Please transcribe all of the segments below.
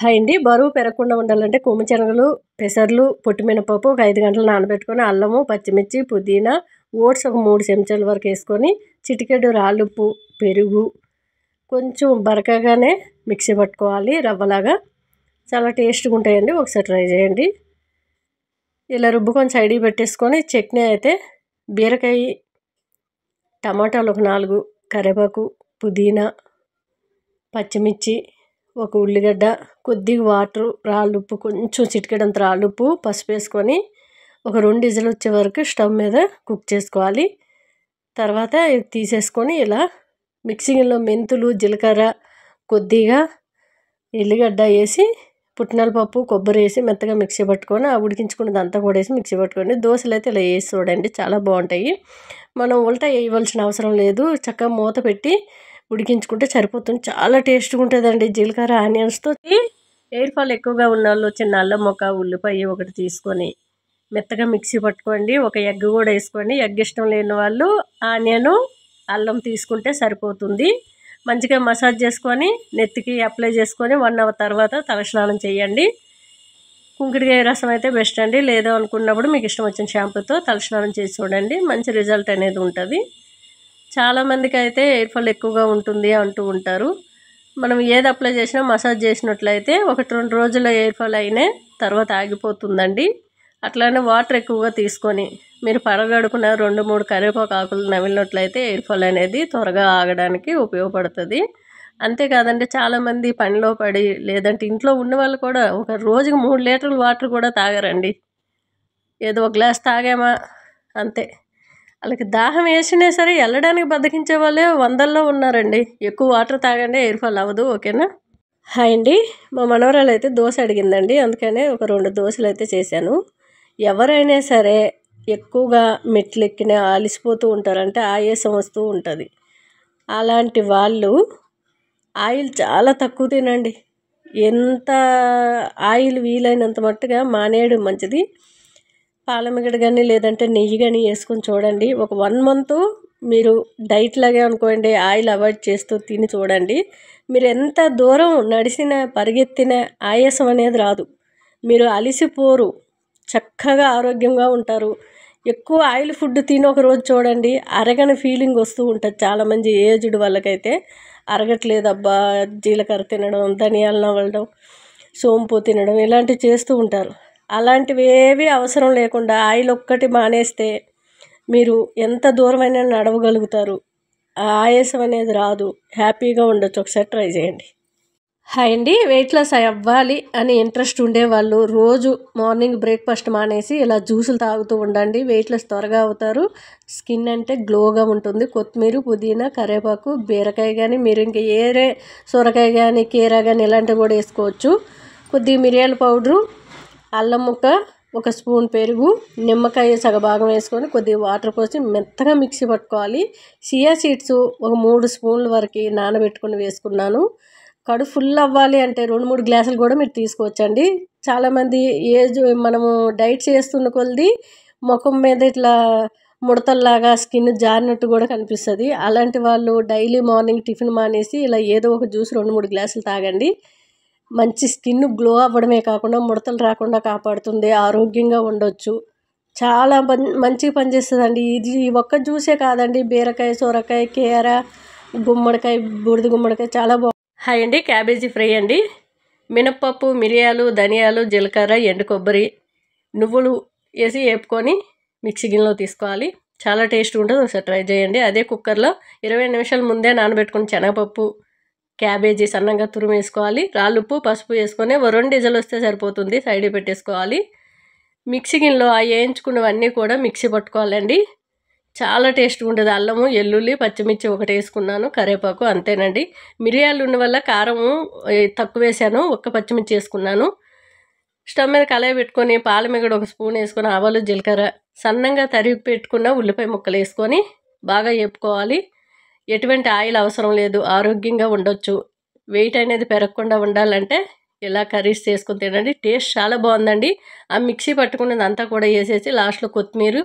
Hi అండి. బరువు పెరగకుండా ఉండాలంటే కొమ్ము శనగలు, పెసర్లు, పొట్టిమినపప్పు ఒక 5 గంటలు నానబెట్టుకొని, అల్లము, పచ్చిమిర్చి, పుదీనా, ఓట్స్ ఒక 3 చెంచాల వరకు వేసుకొని, చిటికెడు రాళ్ళుప్పు, పెరుగు కొంచెం బరకగానే మిక్సీ పట్టుకోవాలి రవ్వలాగా. చాలా టేస్ట్గా ఉంటాయండి. ఒకసారి ట్రై చేయండి. ఇలా రుబ్బుకొని సైడ్కి పెట్టేసుకొని, చట్నీ అయితే బీరకాయ, టమాటాలు ఒక 4, కరివేపాకు, పుదీనా, పచ్చిమిర్చి, ఒక ఉల్లిగడ్డ, కొద్దిగా వాటరు, రాళ్ళుప్పు, కొంచెం చిటికెడంత రాళ్ళుప్పు, పసుపు వేసుకొని ఒక 2 విజిల్ వచ్చే వరకు స్టవ్ మీద కుక్ చేసుకోవాలి. తర్వాత తీసేసుకొని ఇలా మిక్సింగ్లో మెంతులు, జీలకర్ర, కొద్దిగా ఎల్లిగడ్డ వేసి, పుట్నాల పప్పు, కొబ్బరి వేసి మెత్తగా మిక్సీ పట్టుకొని ఆ ఉడికించుకున్నదంతా కూడా వేసి మిక్సీ పట్టుకోండి. దోశలు అయితే ఇలా వేసి చూడండి, చాలా బాగుంటాయి. మనం ఉల్టా వేయవలసిన అవసరం లేదు. చక్కగా మూత పెట్టి ఉడికించుకుంటే సరిపోతుంది. చాలా టేస్ట్గా ఉంటుందండి. జీలకర్ర ఆనియన్స్తో. ఎయిర్ ఫాల్ ఎక్కువగా ఉన్న వాళ్ళు చిన్న అల్లం ముక్క, ఉల్లిపాయ ఒకటి తీసుకొని మెత్తగా మిక్సీ పట్టుకోండి. ఒక ఎగ్ కూడా వేసుకోండి. ఎగ్ ఇష్టం లేని వాళ్ళు ఆనియను, అల్లం తీసుకుంటే సరిపోతుంది. మంచిగా మసాజ్ చేసుకొని నెత్తికి అప్లై చేసుకొని 1 అవర్ తర్వాత తలస్నానం చేయండి. కుంకుడికాయ రసం అయితే బెస్ట్ అండి. లేదో అనుకున్నప్పుడు మీకు ఇష్టం వచ్చిన షాంపూతో తలస్నానం చేసి చూడండి. మంచి రిజల్ట్ అనేది ఉంటుంది. చాలామందికి అయితే ఎయిర్ ఫాల్ ఎక్కువగా ఉంటుంది అంటూ ఉంటారు. మనం ఏది అప్లై చేసినా మసాజ్ చేసినట్లయితే 1-2 రోజుల్లో ఎయిర్ ఫాల్ అయినా తర్వాత ఆగిపోతుందండి. అట్లానే వాటర్ ఎక్కువగా తీసుకొని మీరు పరగడుపున 2-3 కరివేపాకు ఆకులు నమిలినట్లయితే ఎయిర్ ఫాల్ అనేది త్వరగా ఆగడానికి ఉపయోగపడుతుంది. అంతేకాదండి, చాలామంది పనిలో పడి లేదంటే ఇంట్లో ఉన్న వాళ్ళు కూడా ఒక రోజుకి 3 లీటర్ల వాటర్ కూడా తాగరండి. ఏదో ఒక గ్లాస్ తాగామా అంతే. వాళ్ళకి దాహం వేసినా సరే వెళ్ళడానికి బద్దకించే వాళ్ళే 100ల్లో ఉన్నారండి. ఎక్కువ వాటర్ తాగండి, ఎయిర్ ఫాల్ అవ్వదు. ఓకేనా? హాయ్ అండి. మా మనవరాలు అయితే దోశ అడిగిందండి. అందుకనే ఒక 2 దోశలు అయితే చేశాను. ఎవరైనా సరే ఎక్కువగా మెట్లు ఎక్కిన అలసిపోతూ ఉంటారంటే ఆయాసం వస్తూ ఉంటుంది. అలాంటి వాళ్ళు ఆయిల్ చాలా తక్కువ తినండి. ఎంత ఆయిల్ వీలైనంత మట్టుగా మానేయడం మంచిది. పాలమిగడ కానీ లేదంటే నెయ్యి కానీ వేసుకొని చూడండి. ఒక 1 మంత్ మీరు డైట్ లాగే అనుకోండి, ఆయిల్ అవాయిడ్ చేస్తూ తిని చూడండి. మీరు ఎంత దూరం నడిచినా పరిగెత్తినా ఆయాసం అనేది రాదు. మీరు అలిసిపోరు, చక్కగా ఆరోగ్యంగా ఉంటారు. ఎక్కువ ఆయిల్ ఫుడ్ తిని ఒక రోజు చూడండి, అరగని ఫీలింగ్ వస్తూ ఉంటుంది. చాలామంది ఏజ్డ్ వాళ్ళకైతే అరగట్లేదు అబ్బా, జీలకర్ర తినడం, ధనియాలు నవలడం, సోంపు తినడం ఇలాంటివి చేస్తూ ఉంటారు. అలాంటివి ఏవి అవసరం లేకుండా ఆయిల్ ఒక్కటి మానేస్తే మీరు ఎంత దూరమైనా నడవగలుగుతారు. ఆయాసం అనేది రాదు. హ్యాపీగా ఉండొచ్చు. ఒకసారి ట్రై చేయండి. హాయ్ అండి. వెయిట్ లాస్ అవ్వాలి అని ఇంట్రెస్ట్ ఉండేవాళ్ళు రోజు మార్నింగ్ బ్రేక్ఫాస్ట్ మానేసి ఇలా జ్యూసులు తాగుతూ ఉండండి. వెయిట్ లాస్ త్వరగా అవుతారు. స్కిన్ అంటే గ్లోగా ఉంటుంది. కొత్తిమీర, పుదీనా, కరివేపాకు, బీరకాయ కానీ మీరు ఇంకా ఏరే సొరకాయ కానీ కీరా కానీ ఇలాంటివి కూడా వేసుకోవచ్చు. కొద్దిగా మిరియాల పౌడరు, అల్లం ముక్క, ఒక స్పూన్ పెరుగు, నిమ్మకాయ సగభాగం వేసుకొని కొద్దిగా వాటర్ పోసి మెత్తగా మిక్సీ పట్టుకోవాలి. చియా సీడ్స్ ఒక 3 స్పూన్ల వరకు నానబెట్టుకుని వేసుకున్నాను. కడుపు ఫుల్ అవ్వాలి అంటే 2-3 గ్లాసులు కూడా మీరు తీసుకోవచ్చండి. చాలామంది ఏజ్ మనము డైట్ చేస్తున్న కొలది ముఖం మీద ఇట్లా ముడతల్లాగా స్కిన్ జారినట్టు కూడా కనిపిస్తుంది. అలాంటి వాళ్ళు డైలీ మార్నింగ్ టిఫిన్ మానేసి ఇలా ఏదో ఒక జ్యూస్ 2-3 గ్లాసులు తాగండి. మంచి స్కిన్ గ్లో అవ్వడమే కాకుండా ముడతలు రాకుండా కాపాడుతుంది. ఆరోగ్యంగా ఉండొచ్చు. చాలా మంచిగా పనిచేస్తుందండి. ఇది ఒక్క జ్యూసే కాదండి, బీరకాయ, సొరకాయ, కీర, గుమ్మడికాయ, బూడిద గుమ్మడికాయ చాలా బాగుంది. హాయ్ అండి. క్యాబేజీ ఫ్రై అండి. మినప్పప్పు, మిరియాలు, ధనియాలు, జీలకర్ర, ఎండు కొబ్బరి, నువ్వులు వేసి వేపుకొని మిక్సీ గిన్నెలో తీసుకోవాలి. చాలా టేస్ట్ ఉంటుంది. ఒకసారి ట్రై చేయండి. అదే కుక్కర్లో 20 నిమిషాల ముందే నానబెట్టుకుని శనగపప్పు, క్యాబేజీ సన్నంగా తురుము వేసుకోవాలి. రాళ్ళుప్పు, పసుపు వేసుకొని 2 విజిల్ వస్తే సరిపోతుంది. సైడ్ పెట్టేసుకోవాలి. మిక్సీ గిన్నెలో ఆ వేయించుకున్నవన్నీ కూడా మిక్సీ పట్టుకోవాలండి. చాలా టేస్ట్గా ఉంటుంది. అల్లము, ఎల్లుల్లి, పచ్చిమిర్చి ఒకటి వేసుకున్నాను, కరివేపాకు అంతేనండి. మిరియాలు ఉన్న వల్ల కారము తక్కువ వేసాను, ఒక్క పచ్చిమిర్చి వేసుకున్నాను. స్టవ్ మీద కళాయి పెట్టుకొని పాలమిగడ ఒక స్పూన్ వేసుకొని ఆవాలు, జీలకర్ర, సన్నంగా తరిగి పెట్టుకున్న ఉల్లిపాయ ముక్కలు వేసుకొని బాగా వేపుకోవాలి. ఎటువంటి ఆయిల్ అవసరం లేదు. ఆరోగ్యంగా ఉండొచ్చు. వెయిట్ అనేది పెరగకుండా ఉండాలంటే ఇలా కర్రీస్ చేసుకొని తినండి. టేస్ట్ చాలా బాగుందండి. ఆ మిక్సీ పట్టుకున్నది అంతా కూడా వేసేసి లాస్ట్లో కొత్తిమీర,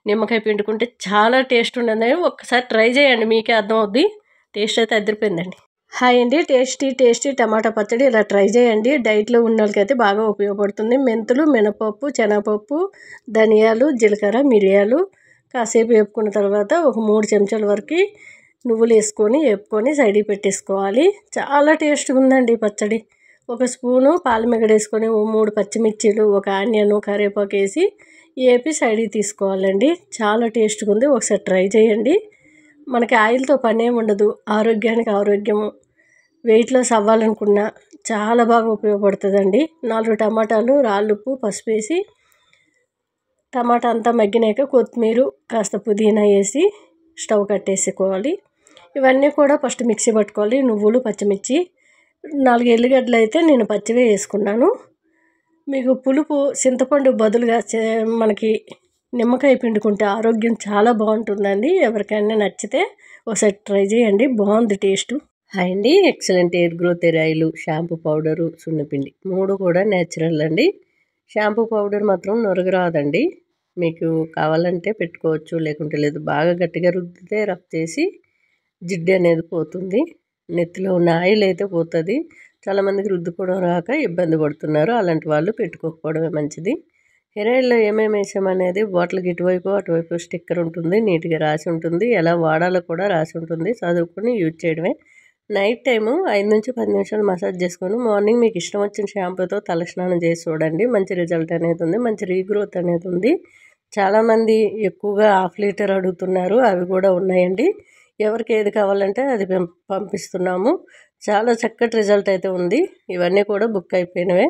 నిమ్మకాయ పిండుకుంటే చాలా టేస్ట్ ఉండదు. ఒక్కసారి ట్రై చేయండి, మీకే అర్థమవుద్ది. టేస్ట్ అయితే అదిరిపోయిందండి. హాయ్ అండి, టేస్టీ టమాటా పచ్చడి ఇలా ట్రై చేయండి. డైట్లో ఉన్న వాళ్ళకైతే బాగా ఉపయోగపడుతుంది. మెంతులు, మినపప్పు, శనగపప్పు, ధనియాలు, జీలకర్ర, మిరియాలు కాసేపు వేపుకున్న తర్వాత ఒక 3 చెంచాల వరకు నువ్వులు వేసుకొని వేపుకొని సైడ్కి పెట్టేసుకోవాలి. చాలా టేస్ట్గా ఉందండి పచ్చడి. ఒక స్పూను పాలమిగడ వేసుకొని 3 పచ్చిమిర్చీలు, ఒక ఆనియన్, కరివేపాకు వేసి వేపి సైడ్కి తీసుకోవాలండి. చాలా టేస్ట్గా ఉంది. ఒకసారి ట్రై చేయండి. మనకి ఆయిల్తో పని ఏమి ఉండదు. ఆరోగ్యానికి ఆరోగ్యము. వెయిట్ లాస్ అవ్వాలనుకున్నా చాలా బాగా ఉపయోగపడుతుందండి. 4 టమాటాలు, రాళ్ళుప్పు, పసుపు వేసి టమాటా అంతా మగ్గినాక కొత్తిమీర, కాస్త పుదీనా వేసి స్టవ్ కట్టేసుకోవాలి. ఇవన్నీ కూడా ఫస్ట్ మిక్సీ పట్టుకోవాలి. నువ్వులు, పచ్చిమిర్చి, 4 ఎల్లిగడ్డలు అయితే నేను పచ్చివే వేసుకున్నాను. మీకు పులుపు చింతపండు బదులుగా మనకి నిమ్మకాయ పిండుకుంటే ఆరోగ్యం చాలా బాగుంటుందండి. ఎవరికైనా నచ్చితే ఒకసారి ట్రై చేయండి. బాగుంది టేస్ట్. హాయ్ అండి, excellent air growth hair oil, shampoo powder, సున్నపిండి 3 కూడా నేచురల్ అండి. షాంపూ పౌడర్ మాత్రం నొరగ రాదండి. మీకు కావాలంటే పెట్టుకోవచ్చు, లేకుంటే లేదు. బాగా గట్టిగా రుద్దితే రబ్ చేసి జిడ్డు అనేది పోతుంది. నెత్తిలో ఉన్న ఆయిల్ అయితే పోతుంది. చాలామందికి రుద్దుకోవడం రాక ఇబ్బంది పడుతున్నారు. అలాంటి వాళ్ళు పెట్టుకోకపోవడమే మంచిది. హెయిర్ ఆయిల్లో ఏమేమి వేసామనేది బాటిల్కి ఇటువైపు అటువైపు స్టిక్కర్ ఉంటుంది, నీట్గా రాసి ఉంటుంది. ఎలా వాడాలో కూడా రాసి ఉంటుంది. చదువుకొని యూజ్ చేయడమే. నైట్ టైము 5 నుంచి 10 నిమిషాలు మసాజ్ చేసుకొని మార్నింగ్ మీకు ఇష్టం వచ్చిన షాంపూతో తలస్నానం చేసి చూడండి. మంచి రిజల్ట్ అనేది ఉంది. మంచి రీగ్రోత్ అనేది ఉంది. చాలామంది ఎక్కువగా 1/2 లీటర్ అడుగుతున్నారు. అవి కూడా ఉన్నాయండి. ఎవరికి ఏది కావాలంటే అది పంపిస్తున్నాము. చాలా చక్కటి రిజల్ట్ అయితే ఉంది. ఇవన్నీ కూడా బుక్ అయిపోయినవే.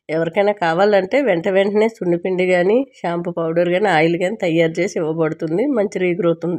ఎవరికైనా కావాలంటే వెంటనే సున్నిపిండి కానీ, షాంపూ పౌడర్ కానీ, ఆయిల్ కానీ తయారు చేసి ఇవ్వబడుతుంది. మంచి రీగ్రోత్ ఉంది.